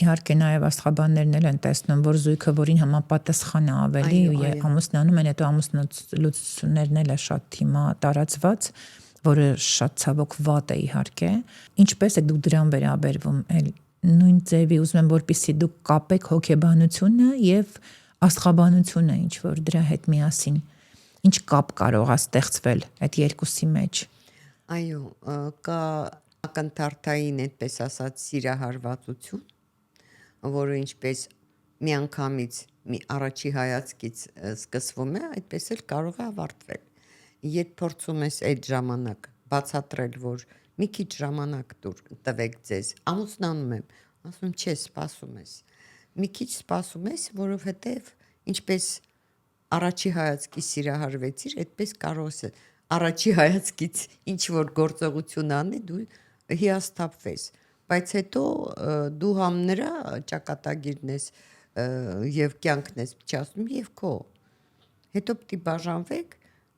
Իհարկե նաև աստղաբաններն էլ են տեսնում, որ զույգը որին համապատասխան է ավելի ու ամուսնանում են, հետո ամուսնալուծություններն էլ է շատ հիմա տարածված, որը շատ ցավոք վատ է իհարկե։ Ինչպես է դուք դրան վերաբերվում, էլ նույն ձևի ուզում եմ, որպեսզի դուք կապեք հոգեբանությունը եւ աստղաբանությունը, ինչ որ դրա հետ միասին ինչ կապ կարող է ստեղծվել այդ երկուսի մեջ։ Այո, կա ակնթարթային, այդպես ասած, սիրահարվածություն, որը ինչպես միանգամից մի առաջի հայացքից սկսվում է, այդպես էլ կարող է ավարտվել։ Երբ փորձում ես այդ ժամանակ բացատրել, որ մի քիչ ժամանակ տվեք ձեզ, ամուսնանում եմ, ասում չէ, սպասում ես։ Մի քիչ սպասում ես, որովհետև ինչպես առաջի հայացքից սիրահարվեցիր, այդպես կարող ես առաջի հայացքից ինչ որ գործողություն անի, դու հիասթափվես, բայց հետո դու համ նրա ճակատագիրն ես եւ կյանքն ես փչացնում եւ քո։ Հետո պիտի բաժանվեք,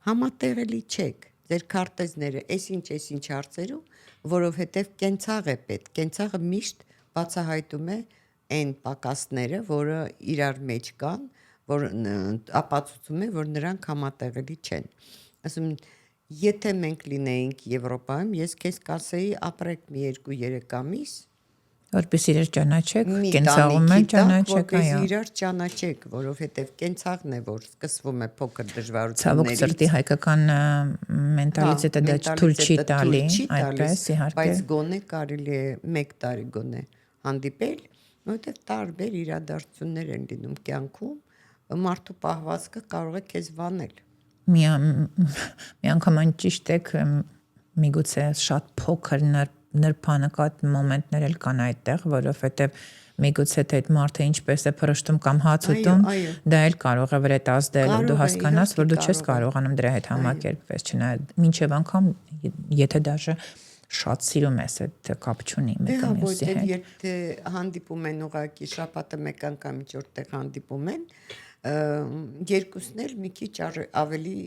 համատեղելի չեք։ Ձեր քարտեզները այսինչ հարցերում, որովհետեւ կենցաղ է պետք։ Կենցաղը միշտ բացահայտում է այն պակասները, որը իրար մեջ կան, որ ապացուցում է, որ նրանք համատեղելի չեն։ Ասում եթե մենք լինեինք Եվրոպայում, ես քեզ կասեի ապրեք մի 2-3 ամիս, որպես իրար ճանաչեք, կենցաղում էլ ճանաչեք, որպես իրար ճանաչեք, որովհետև կենցաղն է, որ սկսվում է փոքր դժվարություններից։ Ցավոք սրտի հայկական մենտալիտետը դա թույլ չի տալի, այդպես իհարկե։ Բայց գոնե կարելի է 1 տարի գոնե հանդիպել, որովհետև տարբեր իրադարձություններ են լինում կյանքում, մարդու պահվածքը կարող է քեզ վանել։ Մի անգամ ճիշտ եք, միգուցե շատ փոքր նրբանկատ մոմենտներ էլ կան այդտեղ, որովհետև միգուցե թե այդ մարդը ինչպես է փռշտում կամ հաց ուտում, դա էլ կարող է վրետ ազդել ու դու հասկանաս, որ դու չես կարողանում դրա հետ համակերպվել, չնայած մինչև անգամ եթե դաժե շատ սիրում ես, այդ կապ չունի մեկը մյուսի հետ։ Եթե հանդիպում են ուղղակի շաբաթը մեկ անգամ ինչ-որ տեղ հանդիպում են, երկուսն էլ մի քիչ ավելի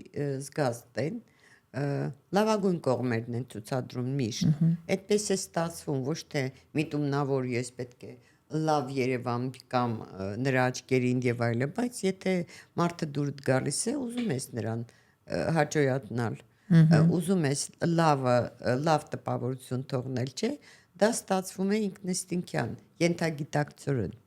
զգաստ են, լավագույն կողմերն են ցուցադրում միշտ։ Այդպես է ստացվում, ոչ թե միտումնավոր ես պետք է լավ Երևան կամ նրա աչքերին եւ այլը, բայց եթե մարդը դուրս գալիս է, ուզում ես նրան հաճոյատնալ, ուզում ես լավ տպավորություն թողնել, չէ, դա ստացվում է ինքնըստինքյան, ենթագիտակցորեն։